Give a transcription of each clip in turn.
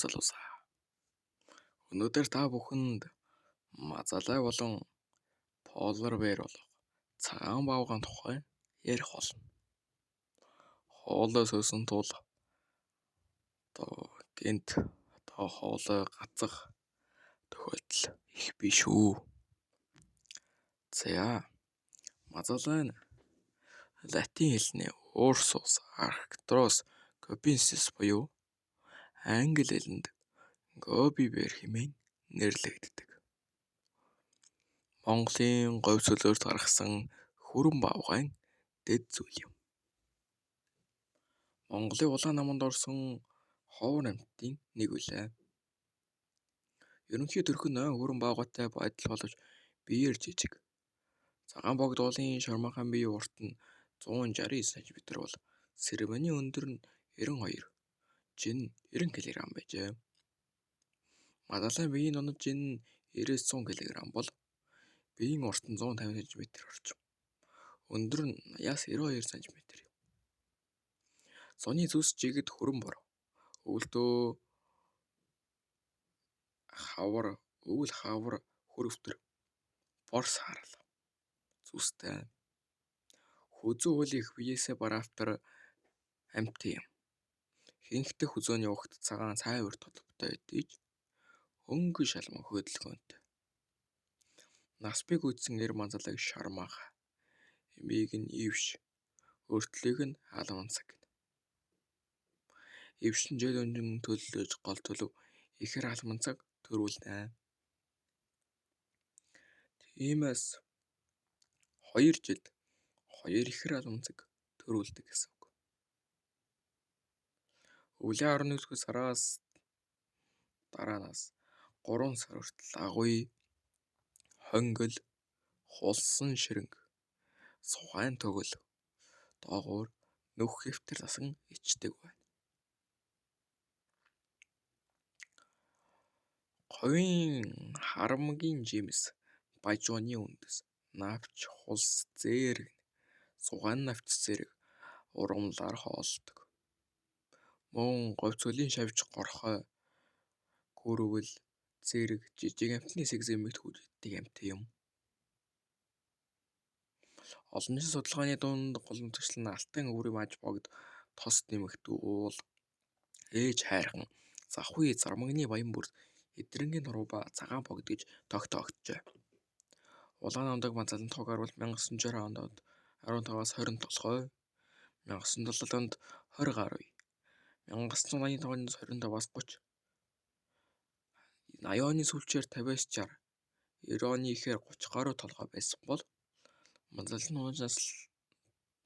залуусаа. Өнөөдөр та бүхэнд мазалай болон полар бээр болох цагаан баавгайн тухай ярих болно. Хоолой суусан тул гэнт хоолой гацах тохиолдол их биш үү. За мазалай нь латин хэлний Ursus Arctos Copensis буюу англи хэлэнд Гоби бээр хэмээн нэрлэгддэг. Монголын говь цөлөөрт гаргасан хүрэн баавгайн дэд зүйл юм. Монголын улаан наманд орсон ховор амьтдын нэг үлээ. Ерөнхий төрх нь хүрэн баавгайтай байдал боловч биеэр жижиг. Цагаан богд уулын шормоохон бие урт нь 169 см бол сэрвэний өндөр нь 92, жин нь 90 кг байжээ. Мазалай биеийн дунаж жин нь 90-100 кг бол биеийн урт нь 150 см орчим. Өндөр нь 80-92 см юм. Зуны зүс жигд хүрэн бор. Өвөл хавар хөрөвтөр бор саарал зүстэй. Хүзүү хөл их биеэсээ бараавтар амьтан юм. Хинхдэг хүзөөний угт цагаан цайвар толботой идэж өнгө шалман хөдөлгөөнтэй. Нас бий гүйцсэн эр мазалайг шармаах, эмийг нь ивш, өртлийг нь алман цаг гэнэ. Ивш нь жил өнжин төлөөлж гол төлөв ихэр алман цаг төрүүлнэ. Тиймээс 2 жилд 2 ихэр алман цаг төрүүлдэг гэсэн үг. Өвлийн 11-р сараас дараанаас 3 сар хүртэл агуй, хонгил, хулсан ширэнг, сухайн төгөл, доогуур нүх хэвтэр засан ичдэг байна. Говийн харамгийн жимс, бажууны үндэс, навч, хулс, зээрэг, сугаан навч зэрэг ургамлаар хоолдог. Мөн говь цөлийн шавж горхой, гүрвэл, зэрэг жижиг амьтны эсэг зэмэгт хүйж иддэг амьтан юм. Олон жилийн судалгааны дунд голамжчлан алтан өврийн маж богд тос нэмэгт уул, ээж хайрхан, завхүй зармагны баян бүр, эдрэнгийн нуруу ба цагаан богд гэж тогтоогджээ. Улаан намдаг мазалын тог гарвал 1960 онд 15-аас 20 толгой, 1970 онд 20 гаруй, 1985 оноос 25-аас 30, 80 оны сүүлчээр 50-аас 60, 90 оны ихээр 30 гаруй толгой байсан бол мазалын унаж наслт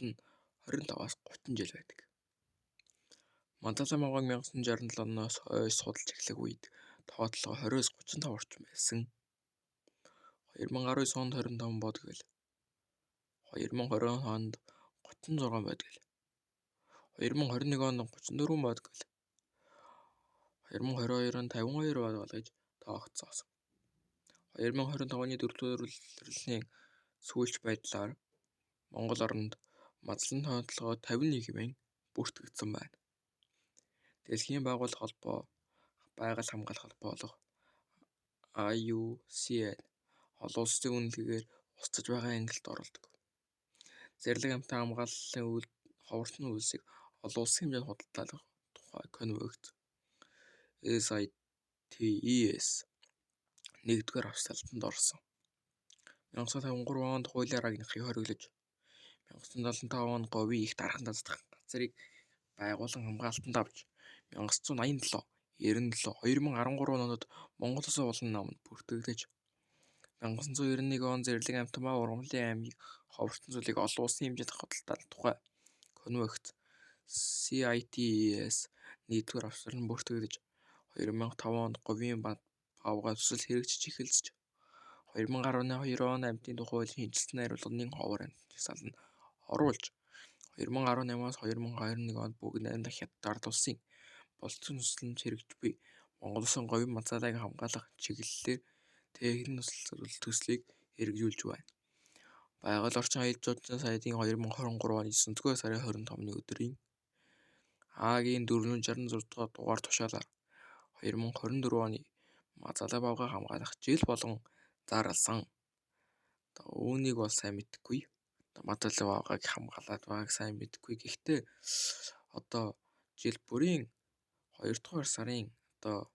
нь 25-аас 30 жил байдаг. Мазалай мавгайг 1967 оноос хойш судалж эхлэх үед тоотлого 20-с 35 орчим байсан. 2019 онд 25 бодгол 2020 онд 36 бодгол 2021 онд 34 бодгол 2022 онд 52 бодгол гэж тоогдсон. 2025 оны 4-р улирлын сүүлч байдлаар Монгол орнд мазлын тоотлого 51 хэмээн бүртгэгдсэн байна. Дэлхийн байгууллага холбоо байгаль хамгаалах холбоо болох IUCN олон улсын үнэлгээгээр устж байгаа ангилалд оролдог. Зэрлэг амьтан хамгааллын ховортны үйлсийг олон улсын хэмжээнд худалдаалах тухай конвенц SITES 1-р австралтанд орсон. 1953 онд хуулийн агенхийг хориглож 1975 онд говийн их дархан дасдах газрыг байгуулан хамгаалтанд авч 1987, 97, 2013 онд Монгол Улсын улаан наманд бүртгэгдэж 1991 он зэрлэг амьтан ба ургамлын аймгийн ховортын зүйлийг олон улсын хэмжээнд худалдаалах тухай конвенц CITES 1-р австралид бүртгэгдэж 2005 онд говийн баавгай төсөл хэрэгжиж эхэлж 2012 онд амьтны тухай хуулийн шинжилсэн найруулганы ховор амьтны жагсаалд нь оруулж 2018-аас 2021 онд бүгд найрамдах хятад улсын болцсон төсөлд хэрэгжиж буй Монгол Улсын говийн мазалайг хамгаалах чиглэлээр техник төслийг хэрэгжүүлж байна. Байгаль орчин аяд жуулчдын сайдын 2023 оны 9-р сарын 25-ны өдрийн Хагийн 466 дугаар тушаалаар 2024 оны Мазалай бавгаа хамгаалах жил болгон зарласан. Үүнийг бол сайн мэдэхгүй. Мазалай бавгааг хамгаалаад байгааг сайн мэдэхгүй. Гэхдээ одоо жил бүрийн 2 дугаар сарын одоо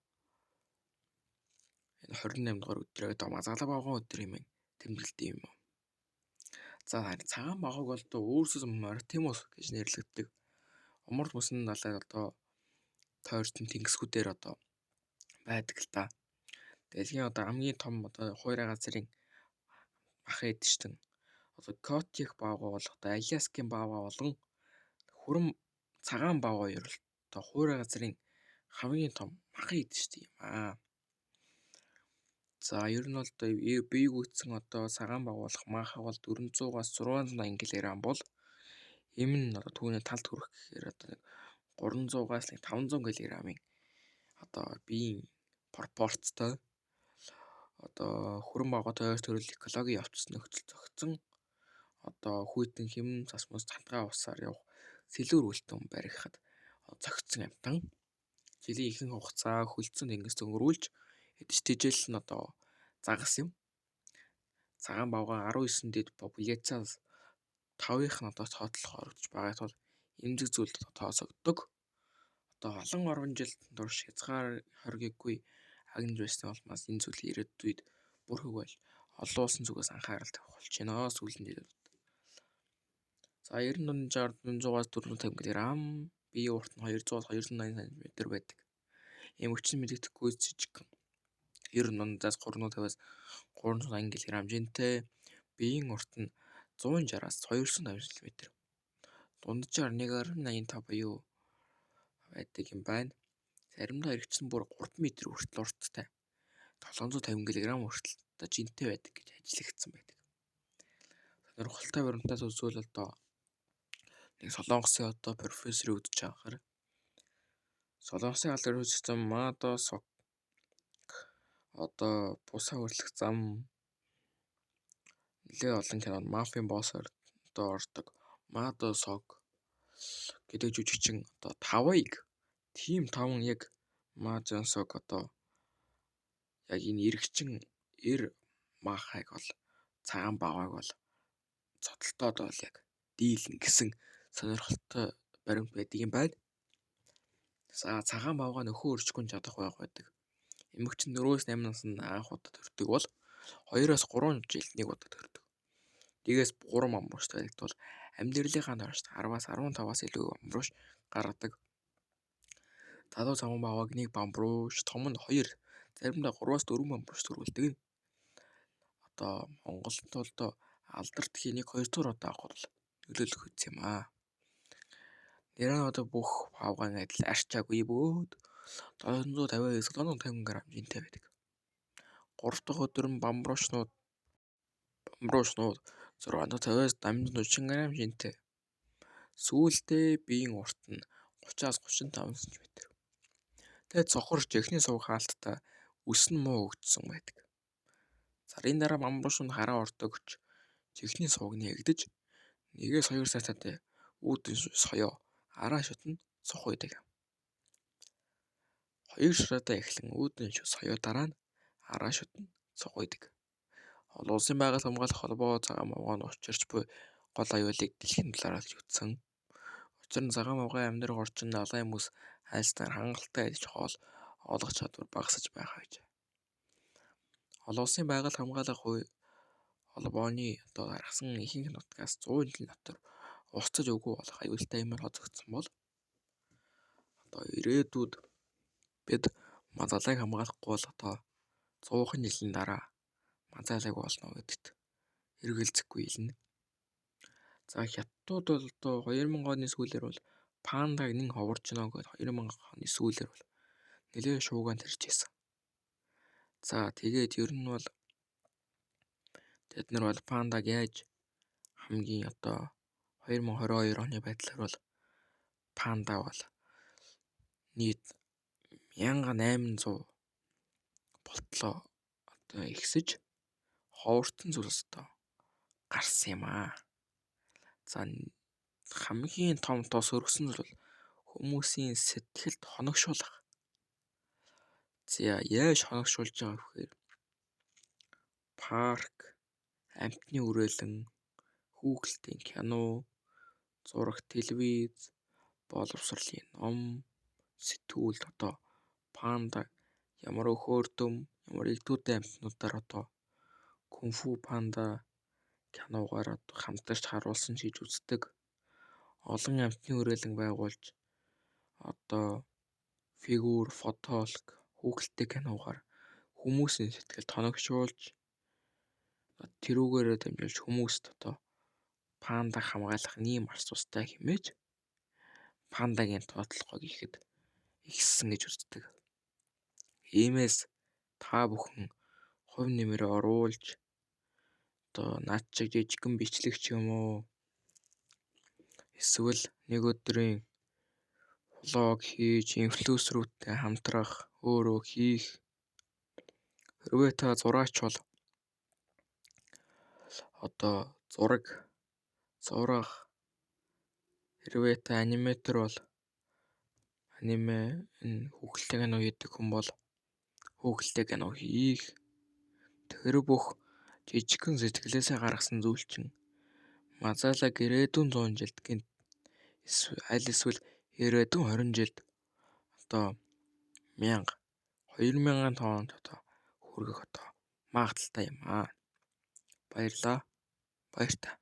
энэ 28 дугаар өдрөө одоо Мазалай бавгаан өдөр юм тэмдэглэдэг юм. За цагаан бавгааг бол одоо Ursus maritimus гэж нэрлэгддэг. Умард мөсөн далайд одоо тойрсон тэнгисгүүдээр одоо байдаг л та. Дэлхийн одоо хамгийн том одоо хуурай газрын мах эдчтэн одоо Котик бавгаа бол одоо Аляскийн бавгаа болон хүрэн цагаан бавгаа хоёр л одоо хуурай газрын хамгийн том мах эдчтэй юм аа. За ер нь бол одоо бие гүйцэн одоо цагаан бавгаа болох махаа бол 400-аас 680 кг бол эм нь одоо түүний талд хүрэх гэхээр одоо 300-аас 500 кг-ийн одоо биеийн пропорцтой одоо хүрэн бавгатай ойр төрөл экологийн явц нөхцөл зохицон одоо хүйтэн хэм засмус цантгаа усаар явах сэлүүр үлдэн барихад зохицсон амтан жилийн ихэнх хугацаа хөлдсөн тэнгист өнгөрүүлж эдж нь одоо загас юм. Цагаан бавгаа 19 дэд популяцаас 5-ийнх нь одоо тоотлох орогдож байгаа тул эмзэг зүйлд тооцогддог. Одоо олон орон жилд турш хязгаар хориггүй агнж байсан улмаас энэ зүйл ирээдүйд үед бүрхэг бол олон улсын зүгээс анхаарал тавих болж байна сүүлийн жилүүд. За 90 100-аас 450 кг, биеийн урт нь 200-аас 280 см байдаг. Ийм өчнө мэдэгдэхгүй жижиг 90-аас 350-аас 380 кг хэмжээтэй, биеийн урт нь 160-аас 250 см. Дунджаар 1.85 буюу байдаг юм байна. Заримдаа эргэцэн бүр 3 м хүртэл урттай 750 кг хүртэл одоо жинтэй байдаг гэж ажиглагдсан байдаг. Сонирхолтой баримтаас үзвэл одоо нэг Солонгосын одоо профессор өгдөж байгаахаар Солонгосын алдар хүчсэн Мадо Сок одоо бусаа хөрлөх зам нэлээд олон кинонд мафийн боссоор одоо ордог Мадо Сок гэдэг жүжигчин одоо 5-ыг тим 5 яг Мадо Сок одоо яг энэ эргчин махайг бол цагаан бавгааг бол цодолтоод бол яг дийлэн гэсэн сонирхолтой баримт байдаг юм байна. За цагаан бавгаа нөхөө өрчгөн чадах байдаг. Эмэгчин 4-8 наснд анх удаа төрдөг бол 2-3 жилд нэг удаа төрдөг. Дгээс 3 мамрууштай байдагт бол амьдралынхаа туршид 10-аас 15-аас илүү мамрууш гаргадаг. Залуу цагаан бавгааг нэг мамрууш, том нь 2, заримдаа 3-аас 4 мамрууш төрүүлдэг. Одоо Монголд бол алдарт хийнийг 2 дугаар удаа авах бол нөлөөлөх үс юм аа. Нэр нь одоо бүх бавгаан адил арчаагүй бөөд 750-аас 750 г хэмжээтэй байдаг. 3 дахь өдөр нь бамбруушнууд 650-аас 740 г хэмжээтэй. Сүүлдээ биеийн урт нь 30-аас 35 см. Тэгээд цохорч эхний сувг хаалттай өс нь муу өгдсөн байдаг. Сарын дараа бамбруушнууд хараа ордог ч чихний сувг нэгдэж 1-2 сартад үүдэн соёо араа шүтэн сох байдаг. 2 сарадаа эхлэн үүдэн соёо дараа нь араа шүтэн сох байдаг. Олон улсын байгууллага хамгаалах холбоо цагаан бавгааны учирч буй гол аюулыг дэлхийн талаараас үзсэн. Учир нь цагаан бавгаан амьдрах орчинд алан хүмүүс хайрцагтайгаар хангалттай адилж хоол олох чадвар багасж байгаа гэж. Олон улсын байгууллага хамгаалах холбооны одоо гаргасан ихэнх нутгаас 100 жилийн дотор устж үгүй болох аюултай юмар хоцрогдсон бол одоо ирээдүйд бид Мазалайг хамгаалахгүй бол одоо 100 жилийн дараа Мазалайг болно гэдэгт эргэлзэхгүй хэлнэ. За хятадууд бол одоо 2000 оны сүүлээр бол пандаг нэн ховорж гинэ гэж 2000 оны сүүлээр бол нэлээд шуугиан тарьж ирсэн. За тэгээд ер нь бол тэд нар бол пандаг яаж хамгийн одоо 2022 оны байдлаар бол панда бол нийт 1800 болтлоо одоо ихсэж ховортон зүйлс одоо гарсан юм аа. За хамгийн том тос өргөсөн зүйл бол хүмүүсийн сэтгэлд хоногшуулах. За яаж хоногшуулж байгаа вэхээр парк, амтны үрээлэн, хүүхэлдэйн кино, зураг, телевиз, боловсролын ном, сэтгүүлд одоо панда ямар өхөөрдөм, ямар элдвүүдтэй амтнуудаар одоо кунфу панда киногаар одоо хамтарч харуулсан хийж үздэг. Олон амтны үрээлэн байгуулж одоо фигур, фотолог, хүүхэлдэйн киногаар хүмүүсийн сэтгэлд хоногшуулж тэрүүгээрээ дамжуулж хүмүүст одоо пандаг хамгаалах нэм арс тустай хэмээж пандагийн тоотлогыг ихэд ихссэн гэж үздэг. Иймээс та бүхэн хувь нэмрээ оруулж одоо наад шиг жижигхэн бичлэгч юм уу эсвэл нэг өдрийн влог хийж инфлюенсерүүдтэй хамтрах, өөрөө хийх. Хэрвээ та зураач бол одоо зураг, хэрвээ та аниматор бол аниме хүүхэлдэйн кино хийдэг хүн бол хүүхэлдэйн кино хийх. Тэр бүх жижигхэн сэтгэлээсээ гаргасан зүйл чинь мазаалаа гэрээдүйн 100 жилд гинт эсвэл ирээдүйн 20 жилд одоо 2000 тоонд одоо хүргэх одоо магадaltaй юм аа. Баярлаа. Баяртай.